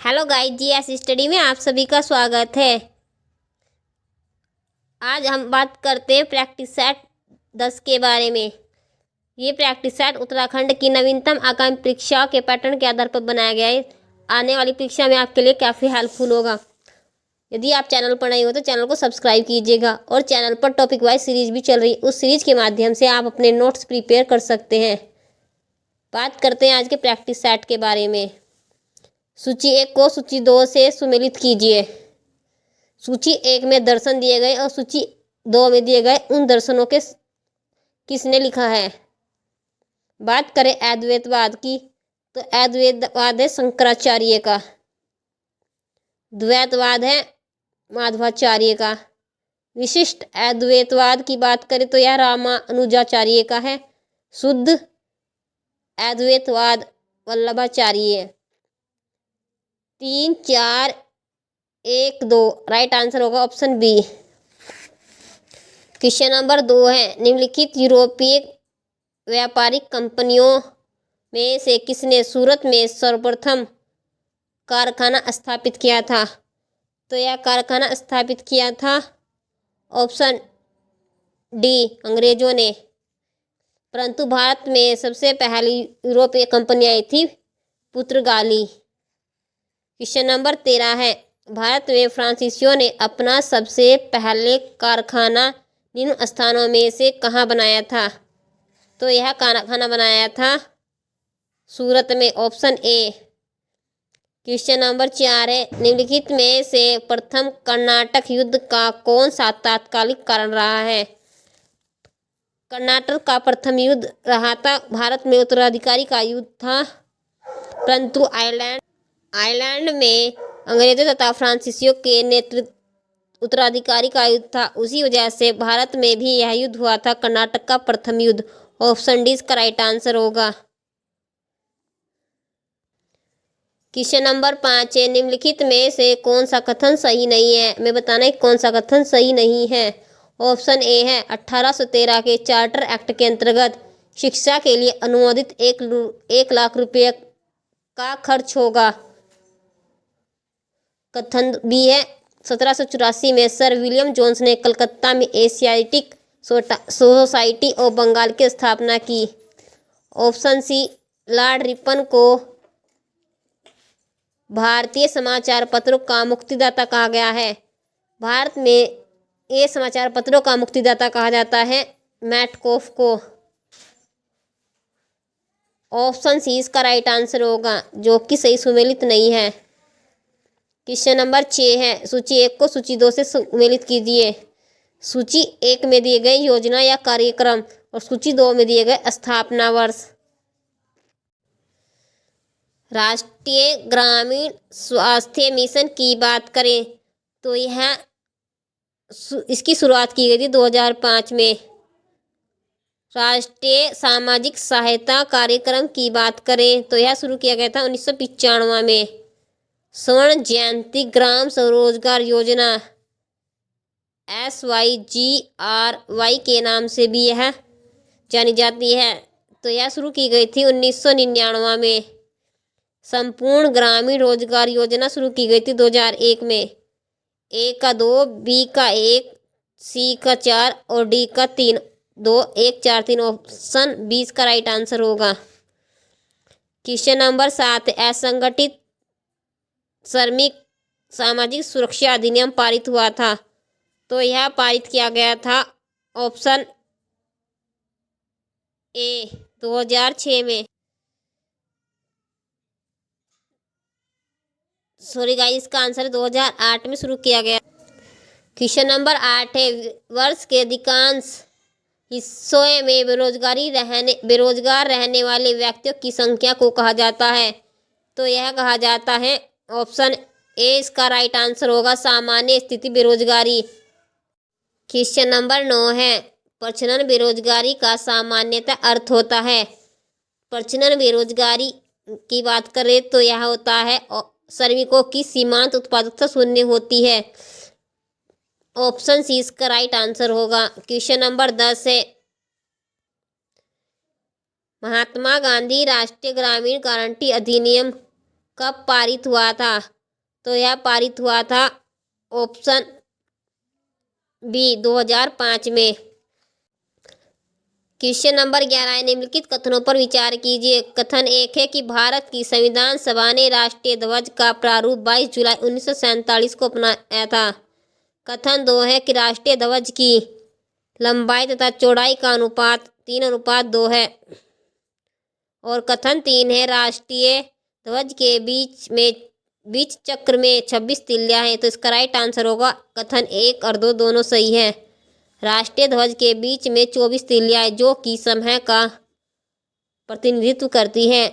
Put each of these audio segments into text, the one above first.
Hello guys, GS study में आप सभी का स्वागत है। आज हम बात करते हैं प्रैक्टिस सेट 10 के बारे में। ये प्रैक्टिस सेट उत्तराखंड की नवीनतम आगामी परीक्षाओं के पैटर्न के आधार पर बनाया गया है। आने वाली परीक्षा में आपके लिए काफ़ी हेल्पफुल होगा। यदि आप चैनल पर नए हो तो चैनल को सब्सक्राइब कीजिएगा और चैनल पर टॉपिक वाइज सीरीज भी चल रही है। उस सीरीज के माध्यम से आप अपने नोट्स प्रिपेयर कर सकते हैं। बात करते हैं आज के प्रैक्टिस सेट के बारे में। सूची 1 को सूची 2 से सुमेलित कीजिए। सूची 1 में दर्शन दिए गए और सूची 2 में दिए गए उन दर्शनों के किसने लिखा है। बात करें अद्वैतवाद की तो अद्वैतवाद है शंकराचार्य का, द्वैतवाद है माधवाचार्य का। विशिष्ट अद्वैतवाद की बात करें तो यह रामानुजाचार्य का है। शुद्ध अद्वैतवाद वल्लभाचार्य। 3, 4, 1, 2 राइट आंसर होगा ऑप्शन बी। क्वेश्चन नंबर 2 है, निम्नलिखित यूरोपीय व्यापारिक कंपनियों में से किसने सूरत में सर्वप्रथम कारखाना स्थापित किया था। तो यह कारखाना स्थापित किया था ऑप्शन डी अंग्रेजों ने। परंतु भारत में सबसे पहली यूरोपीय कंपनी आई थी पुर्तगाली। क्वेश्चन नंबर 13 है, भारत में फ्रांसीसियों ने अपना सबसे पहले कारखाना निम्न स्थानों में से कहाँ बनाया था। तो यह कारखाना बनाया था सूरत में, ऑप्शन ए। क्वेश्चन नंबर 4 है, निम्नलिखित में से प्रथम कर्नाटक युद्ध का कौन सा तात्कालिक कारण रहा है। कर्नाटक का प्रथम युद्ध रहा था भारत में उत्तराधिकारी का युद्ध था, परंतु आयरलैंड में अंग्रेजों तथा फ्रांसीसियों के नेतृत्व उत्तराधिकारी का युद्ध था। उसी वजह से भारत में भी यह युद्ध हुआ था, कर्नाटक का प्रथम युद्ध। ऑप्शन डी इसका राइट आंसर होगा। क्वेश्चन नंबर 5 है, निम्नलिखित में से कौन सा कथन सही नहीं है। मैं बताना है कौन सा कथन सही नहीं है। ऑप्शन ए है, 1813 के चार्टर एक्ट के अंतर्गत शिक्षा के लिए अनुमोदित 1 लाख रुपये का खर्च होगा। कथन बी है, 1784 में सर विलियम जोन्स ने कलकत्ता में एशियाटिक सोसाइटी ऑफ बंगाल की स्थापना की। ऑप्शन सी, लॉर्ड रिपन को भारतीय समाचार पत्रों का मुक्तिदाता कहा गया है। भारत में ये समाचार पत्रों का मुक्तिदाता कहा जाता है मैटकॉफ को। ऑप्शन सी इसका राइट आंसर होगा, जो कि सही सुमेलित नहीं है। क्वेश्चन नंबर 6 है, सूची 1 को सूची 2 से सुमेलित कीजिए। सूची 1 में दिए गए योजना या कार्यक्रम और सूची 2 में दिए गए स्थापना वर्ष। राष्ट्रीय ग्रामीण स्वास्थ्य मिशन की बात करें तो यह इसकी शुरुआत की गई थी 2005 में। राष्ट्रीय सामाजिक सहायता कार्यक्रम की बात करें तो यह शुरू किया गया था 1995 में। स्वर्ण जयंती ग्राम स्वरोजगार योजना SYGRY के नाम से भी यह जानी जाती है, तो यह शुरू की गई थी 1999 में। संपूर्ण ग्रामीण रोजगार योजना शुरू की गई थी 2001 में। ए का 2, बी का 1, सी का 4 और डी का 3। 2, 1, 4, 3 ऑप्शन 20 का राइट आंसर होगा। क्वेश्चन नंबर 7, असंगठित श्रमिक सामाजिक सुरक्षा अधिनियम पारित हुआ था। तो यह पारित किया गया था ऑप्शन ए 2006 में। सॉरी गाइस, इसका आंसर 2008 में शुरू किया गया। क्वेश्चन नंबर 8 है, वर्ष के अधिकांश हिस्सों में बेरोजगार रहने वाले व्यक्तियों की संख्या को कहा जाता है। तो यह कहा जाता है ऑप्शन ए इसका राइट आंसर होगा, सामान्य स्थिति बेरोजगारी। क्वेश्चन नंबर 9 है, प्रच्छन्न बेरोजगारी का सामान्यतः अर्थ होता है। प्रच्छन्न बेरोजगारी की बात करें तो यह होता है श्रमिकों की सीमांत उत्पादकता शून्य होती है। ऑप्शन सी इसका राइट आंसर होगा। क्वेश्चन नंबर 10 है, महात्मा गांधी राष्ट्रीय ग्रामीण गारंटी अधिनियम कब पारित हुआ था। तो यह पारित हुआ था ऑप्शन बी 2005 में। क्वेश्चन नंबर 11 है, निम्नलिखित कथनों पर विचार कीजिए। कथन 1 है कि भारत की संविधान सभा ने राष्ट्रीय ध्वज का प्रारूप 22 जुलाई 1947 को अपनाया था। कथन 2 है कि राष्ट्रीय ध्वज की लंबाई तथा चौड़ाई का अनुपात 3:2 है। और कथन 3 है, राष्ट्रीय ध्वज के बीच चक्र में 26 तिल्लियां हैं। तो इसका राइट आंसर होगा कथन 1 और 2 दोनों सही है। राष्ट्रीय ध्वज के बीच में 24 तिल्लियां जो कि समय का प्रतिनिधित्व करती हैं।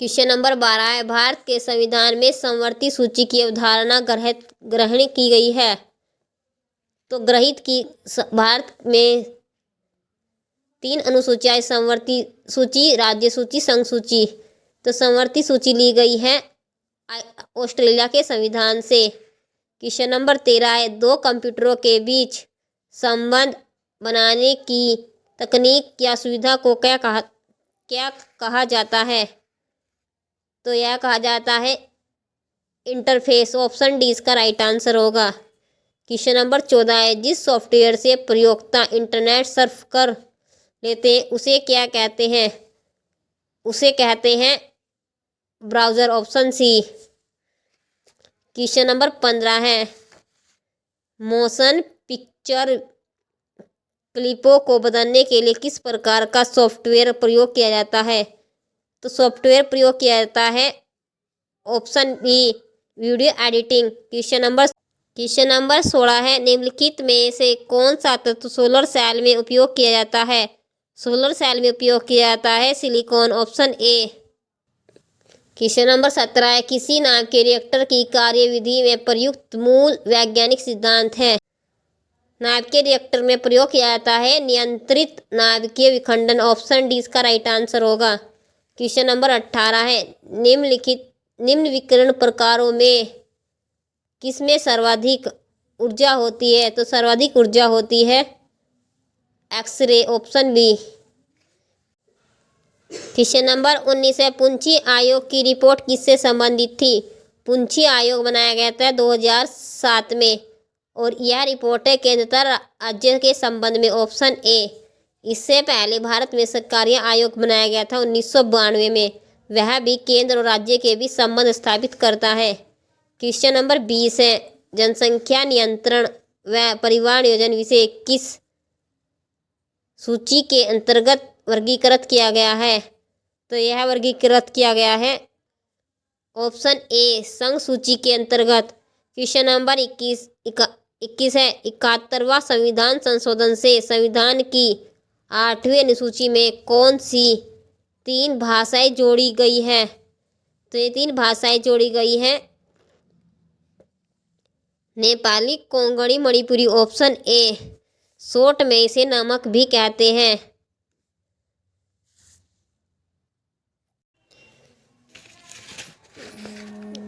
क्वेश्चन नंबर 12 है, भारत के संविधान में समवर्ती सूची की अवधारणा ग्रहण की गई है। तो ग्रहित की भारत में 3 अनुसूचियां, समवर्ती सूची, राज्य सूची, संघ सूची। तो समवर्ती सूची ली गई है ऑस्ट्रेलिया के संविधान से। क्वेश्चन नंबर 13 है, दो कंप्यूटरों के बीच संबंध बनाने की तकनीक या सुविधा को क्या कहा जाता है? तो यह कहा जाता है इंटरफेस। ऑप्शन डी इसका राइट आंसर होगा। क्वेश्चन नंबर 14 है, जिस सॉफ्टवेयर से प्रयोक्ता इंटरनेट सर्फ कर लेते हैं उसे क्या कहते हैं? उसे कहते हैं browser. Option C. Question number 15 है, मोशन पिक्चर क्लिपों को बदलने के लिए किस प्रकार का सॉफ्टवेयर प्रयोग किया जाता है? तो सॉफ्टवेयर प्रयोग किया जाता है option B, video editing. Question number 16 है, निम्नलिखित में से कौन सा तत्व सोलर सेल में उपयोग किया जाता है? सोलर सेल में उपयोग किया जाता है silicon. Option A. Question number 17 है, किसी नाभ के रिएक्टर की कार्यविधि में प्रयुक्त मूल वैज्ञानिक सिद्धांत है? नाभ के रिएक्टर में प्रयोग किया जाता है नियंत्रित नाभिकीय विखंडन। ऑप्शन डी इसका राइट आंसर होगा। क्वेश्चन नंबर 18 है, निम्न विकिरण प्रकारों में किसमें सर्वाधिक ऊर्जा होती है? तो सर्वाधिक ऊर्जा होती है x ray. Option B. Question number 19 है, पुंछी आयोग की रिपोर्ट किससे संबंधित थी? पुंछी आयोग बनाया गया था 2007 में और यह रिपोर्ट है केंद्र राज्य के संबंध में। Option A. इससे पहले भारत में सरकारिया आयोग बनाया गया था 1992 में। वह भी केंद्र और राज्य के बीच संबंध स्थापित करता है। क्वेश्चन नंबर 20 है, जनसंख्या नियंत्रण व परिवार नियोजन विषय किस सूची के अंतर्गत वर्गीकृत किया गया है? तो यह वर्गीकृत किया गया है ऑप्शन ए, संघ सूची के अंतर्गत। क्वेश्चन नंबर 21 है, 71वां संविधान संशोधन से संविधान की 8वीं अनुसूची में कौन सी 3 भाषाएं जोड़ी गई है? तो ये 3 भाषाएं जोड़ी गई हैं Nepali, Konkani, Manipuri. Option A. Short में इसे नमक भी कहते हैं।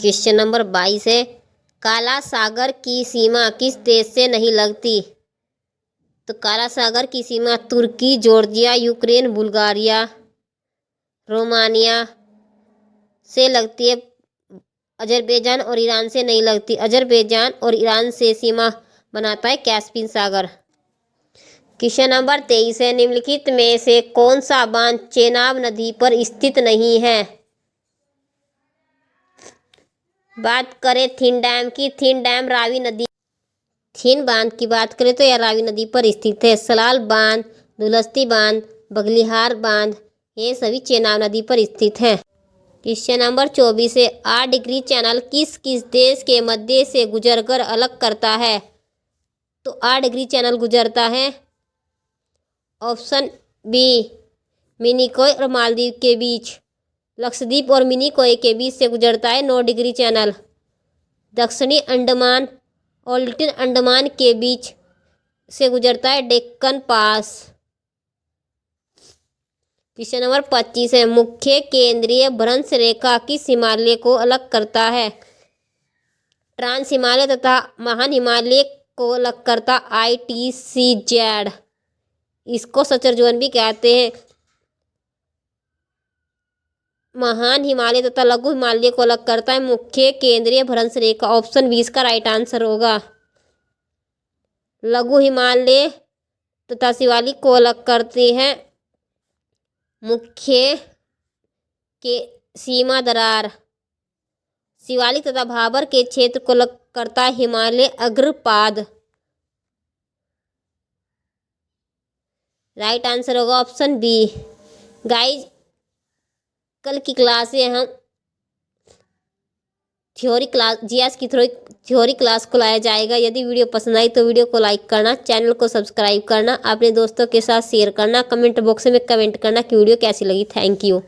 क्वेश्चन नंबर 22 है, काला सागर की सीमा किस देश से नहीं लगती? तो काला सागर की सीमा तुर्की, जॉर्जिया, यूक्रेन, बुल्गारिया, रोमानिया से लगती है। अजरबैजान और ईरान से नहीं लगती। अजरबैजान और ईरान से सीमा बनाता है कैस्पियन सागर। क्वेश्चन नंबर 23 है, निम्नलिखित में से कौन सा बांध चेनाब नदी पर स्थित नहीं है? बात करें थिन डैम की, थिन डैम रावी नदी, थिन बांध की बात करें तो यह रावी नदी पर स्थित है। सलाल बांध, दुलस्ती बांध, बगलिहार बांध ये सभी चेनाब नदी पर स्थित हैं। क्वेश्चन नंबर 24 है, 8 डिग्री चैनल किस किस देश के मध्य से गुजरकर अलग करता है? तो 8 डिग्री चैनल गुजरता है ऑप्शन बी, मिनिकॉय और मालदीव के बीच। लक्षद्वीप और मिनिकॉय के बीच से गुजरता है 9 डिग्री चैनल। दक्षिणी अंडमान और लिटिल अंडमान के बीच से गुजरता है डेक्कन पास। क्वेश्चन नंबर 25 है, मुख्य केंद्रीय भ्रंश रेखा किस हिमालय को अलग करता है? ट्रांस हिमालय तथा महान हिमालय को अलग करता ITCZ। इसको सचर जोन भी कहते हैं। महान हिमालय तथा लघु हिमालय को अलग करता है? मुख्य केंद्रीय भ्रंश रेखा। ऑप्शन 20 का राइट आंसर होगा। लघु हिमालय तथा शिवालिक को अलग करते हैं मुख्य के सीमा दरार। शिवालिक तथा भाबर के क्षेत्र को अलग करता है हिमालय अग्रपाद। राइट आंसर होगा ऑप्शन बी। गाइज, कल की क्लास से हम थ्योरी क्लास, जीएस की थ्योरी क्लास को लाया जाएगा। यदि वीडियो पसंद आई तो वीडियो को लाइक करना, चैनल को सब्सक्राइब करना, अपने दोस्तों के साथ शेयर करना, कमेंट बॉक्स में कमेंट करना कि वीडियो कैसी लगी। Thank you.